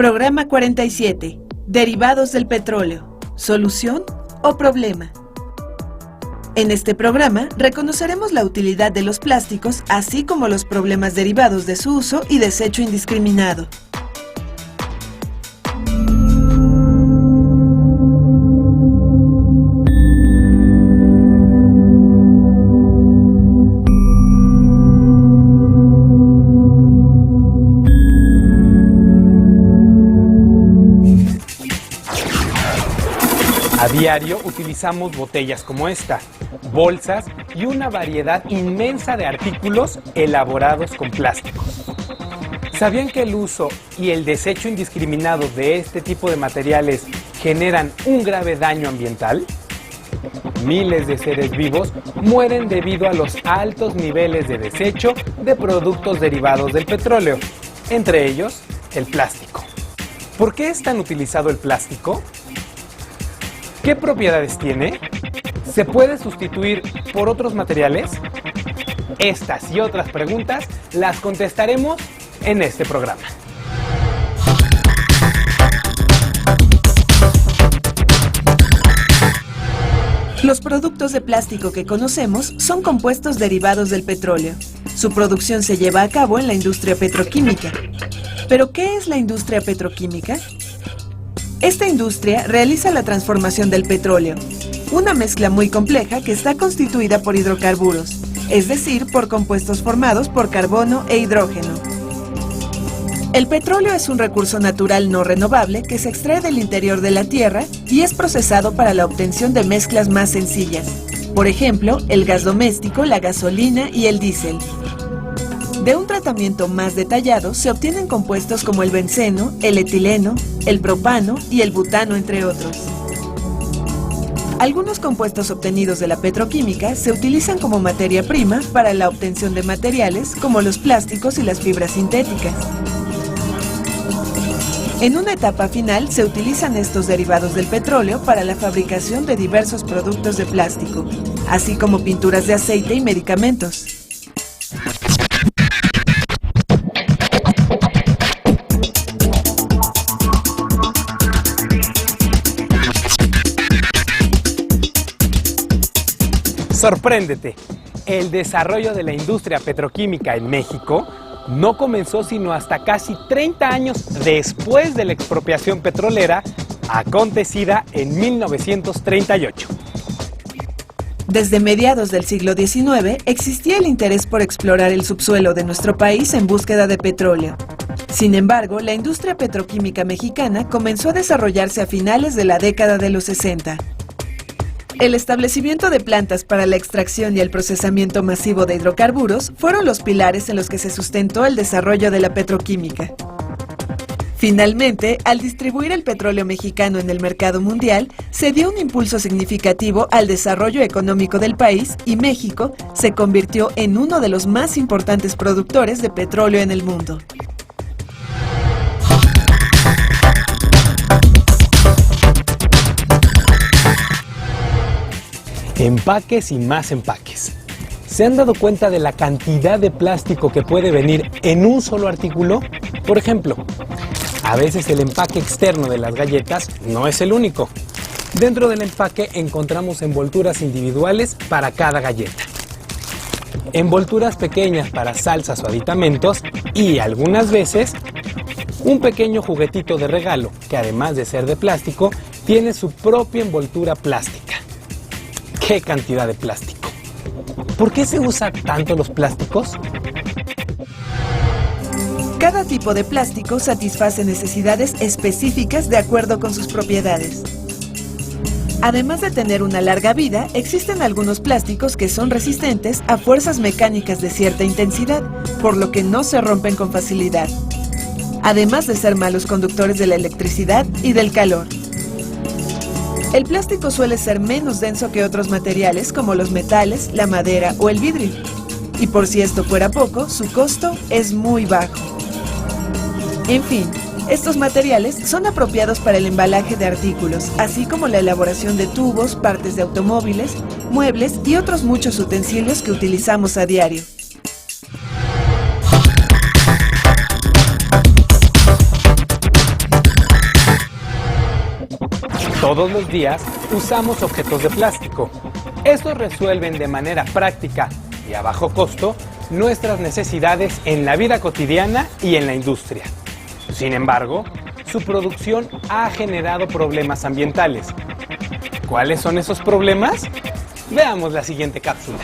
Programa 47. Derivados del petróleo. ¿Solución o problema? En este programa reconoceremos la utilidad de los plásticos, así como los problemas derivados de su uso y desecho indiscriminado. A diario utilizamos botellas como esta, bolsas y una variedad inmensa de artículos elaborados con plásticos. ¿Sabían que el uso y el desecho indiscriminado de este tipo de materiales generan un grave daño ambiental? Miles de seres vivos mueren debido a los altos niveles de desecho de productos derivados del petróleo, entre ellos el plástico. ¿Por qué es tan utilizado el plástico? ¿Qué propiedades tiene? ¿Se puede sustituir por otros materiales? Estas y otras preguntas las contestaremos en este programa. Los productos de plástico que conocemos son compuestos derivados del petróleo. Su producción se lleva a cabo en la industria petroquímica. ¿Pero qué es la industria petroquímica? Esta industria realiza la transformación del petróleo, una mezcla muy compleja que está constituida por hidrocarburos, es decir, por compuestos formados por carbono e hidrógeno. El petróleo es un recurso natural no renovable que se extrae del interior de la tierra y es procesado para la obtención de mezclas más sencillas, por ejemplo, el gas doméstico, la gasolina y el diésel. De un tratamiento más detallado se obtienen compuestos como el benceno, el etileno, el propano y el butano, entre otros. Algunos compuestos obtenidos de la petroquímica se utilizan como materia prima para la obtención de materiales como los plásticos y las fibras sintéticas. En una etapa final se utilizan estos derivados del petróleo para la fabricación de diversos productos de plástico, así como pinturas de aceite y medicamentos. Sorpréndete, el desarrollo de la industria petroquímica en México no comenzó sino hasta casi 30 años después de la expropiación petrolera acontecida en 1938. Desde mediados del siglo XIX existía el interés por explorar el subsuelo de nuestro país en búsqueda de petróleo. Sin embargo, la industria petroquímica mexicana comenzó a desarrollarse a finales de la década de los 60. El establecimiento de plantas para la extracción y el procesamiento masivo de hidrocarburos fueron los pilares en los que se sustentó el desarrollo de la petroquímica. Finalmente, al distribuir el petróleo mexicano en el mercado mundial, se dio un impulso significativo al desarrollo económico del país y México se convirtió en uno de los más importantes productores de petróleo en el mundo. Empaques y más empaques. ¿Se han dado cuenta de la cantidad de plástico que puede venir en un solo artículo? Por ejemplo, a veces el empaque externo de las galletas no es el único. Dentro del empaque encontramos envolturas individuales para cada galleta, envolturas pequeñas para salsas o aditamentos y algunas veces un pequeño juguetito de regalo que, además de ser de plástico, tiene su propia envoltura plástica. ¡Qué cantidad de plástico! ¿Por qué se usan tanto los plásticos? Cada tipo de plástico satisface necesidades específicas de acuerdo con sus propiedades. Además de tener una larga vida, existen algunos plásticos que son resistentes a fuerzas mecánicas de cierta intensidad, por lo que no se rompen con facilidad, además de ser malos conductores de la electricidad y del calor. El plástico suele ser menos denso que otros materiales como los metales, la madera o el vidrio. Y por si esto fuera poco, su costo es muy bajo. En fin, estos materiales son apropiados para el embalaje de artículos, así como la elaboración de tubos, partes de automóviles, muebles y otros muchos utensilios que utilizamos a diario. Todos los días usamos objetos de plástico. Estos resuelven de manera práctica y a bajo costo nuestras necesidades en la vida cotidiana y en la industria. Sin embargo, su producción ha generado problemas ambientales. ¿Cuáles son esos problemas? Veamos la siguiente cápsula.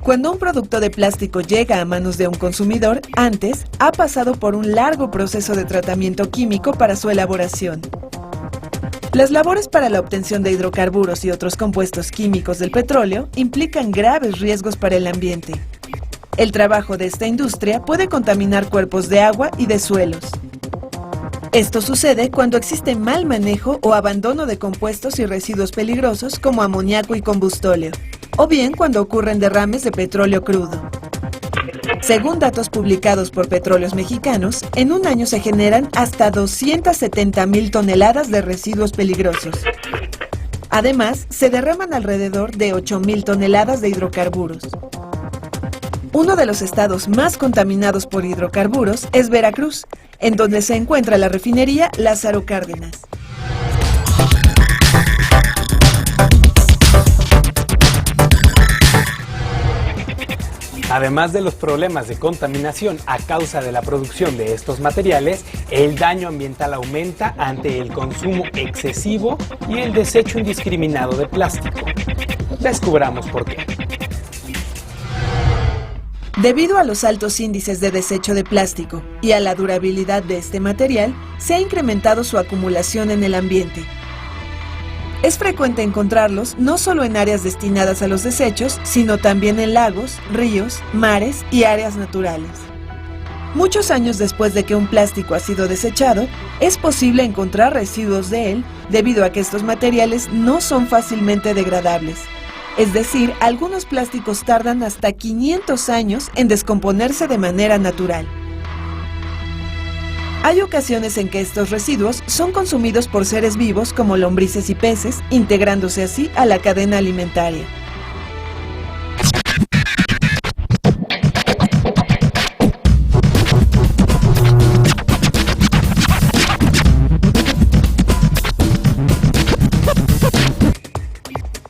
Cuando un producto de plástico llega a manos de un consumidor, antes ha pasado por un largo proceso de tratamiento químico para su elaboración. Las labores para la obtención de hidrocarburos y otros compuestos químicos del petróleo implican graves riesgos para el ambiente. El trabajo de esta industria puede contaminar cuerpos de agua y de suelos. Esto sucede cuando existe mal manejo o abandono de compuestos y residuos peligrosos como amoníaco y combustóleo, o bien cuando ocurren derrames de petróleo crudo. Según datos publicados por Petróleos Mexicanos, en un año se generan hasta 270,000 toneladas de residuos peligrosos. Además, se derraman alrededor de 8,000 toneladas de hidrocarburos. Uno de los estados más contaminados por hidrocarburos es Veracruz, en donde se encuentra la refinería Lázaro Cárdenas. Además de los problemas de contaminación a causa de la producción de estos materiales, el daño ambiental aumenta ante el consumo excesivo y el desecho indiscriminado de plástico. Descubramos por qué. Debido a los altos índices de desecho de plástico y a la durabilidad de este material, se ha incrementado su acumulación en el ambiente. Es frecuente encontrarlos no solo en áreas destinadas a los desechos, sino también en lagos, ríos, mares y áreas naturales. Muchos años después de que un plástico ha sido desechado, es posible encontrar residuos de él debido a que estos materiales no son fácilmente degradables. Es decir, algunos plásticos tardan hasta 500 años en descomponerse de manera natural. Hay ocasiones en que estos residuos son consumidos por seres vivos como lombrices y peces, integrándose así a la cadena alimentaria.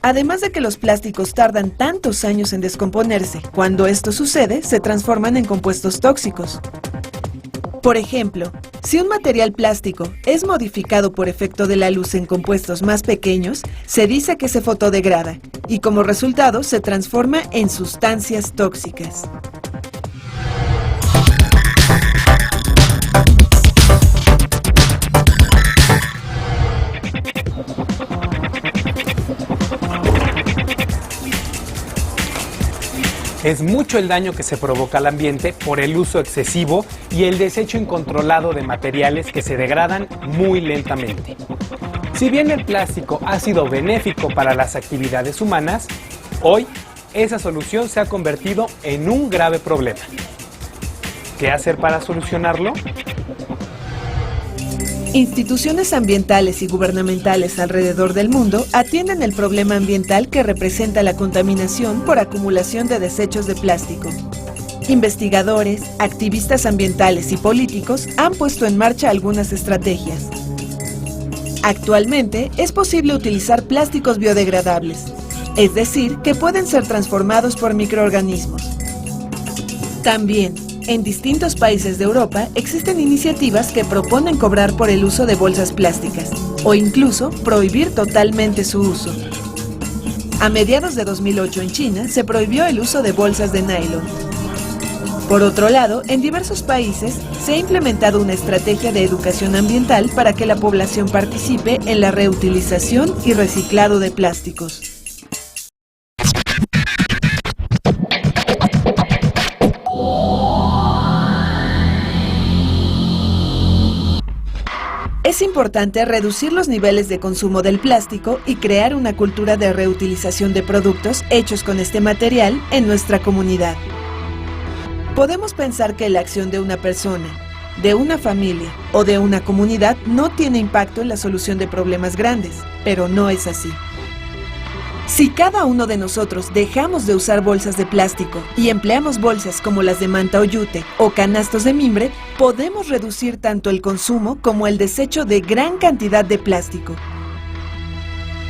Además de que los plásticos tardan tantos años en descomponerse, cuando esto sucede, se transforman en compuestos tóxicos. Por ejemplo, si un material plástico es modificado por efecto de la luz en compuestos más pequeños, se dice que se fotodegrada y como resultado se transforma en sustancias tóxicas. Es mucho el daño que se provoca al ambiente por el uso excesivo y el desecho incontrolado de materiales que se degradan muy lentamente. Si bien el plástico ha sido benéfico para las actividades humanas, hoy esa solución se ha convertido en un grave problema. ¿Qué hacer para solucionarlo? Instituciones ambientales y gubernamentales alrededor del mundo atienden el problema ambiental que representa la contaminación por acumulación de desechos de plástico. Investigadores, activistas ambientales y políticos han puesto en marcha algunas estrategias. Actualmente es posible utilizar plásticos biodegradables, es decir, que pueden ser transformados por microorganismos. También, en distintos países de Europa existen iniciativas que proponen cobrar por el uso de bolsas plásticas o incluso prohibir totalmente su uso. A mediados de 2008 en China se prohibió el uso de bolsas de nylon. Por otro lado, en diversos países se ha implementado una estrategia de educación ambiental para que la población participe en la reutilización y reciclado de plásticos. Es importante reducir los niveles de consumo del plástico y crear una cultura de reutilización de productos hechos con este material en nuestra comunidad. Podemos pensar que la acción de una persona, de una familia o de una comunidad no tiene impacto en la solución de problemas grandes, pero no es así. Si cada uno de nosotros dejamos de usar bolsas de plástico y empleamos bolsas como las de manta o yute o canastos de mimbre, podemos reducir tanto el consumo como el desecho de gran cantidad de plástico.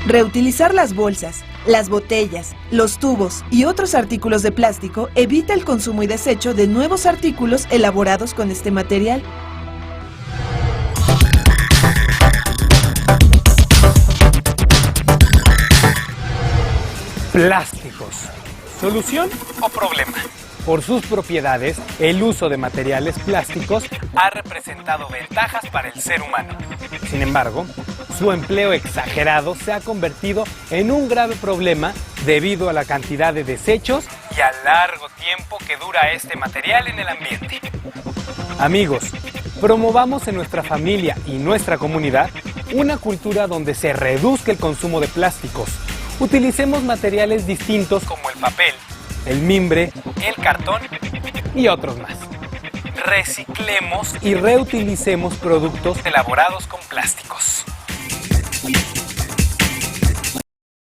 Reutilizar las bolsas, las botellas, los tubos y otros artículos de plástico evita el consumo y desecho de nuevos artículos elaborados con este material. Plásticos. ¿Solución o problema? Por sus propiedades, el uso de materiales plásticos ha representado ventajas para el ser humano. Sin embargo, su empleo exagerado se ha convertido en un grave problema debido a la cantidad de desechos y al largo tiempo que dura este material en el ambiente. Amigos, promovamos en nuestra familia y nuestra comunidad una cultura donde se reduzca el consumo de plásticos. Utilicemos materiales distintos como el papel, el mimbre, el cartón y otros más. Reciclemos y reutilicemos productos elaborados con plástico.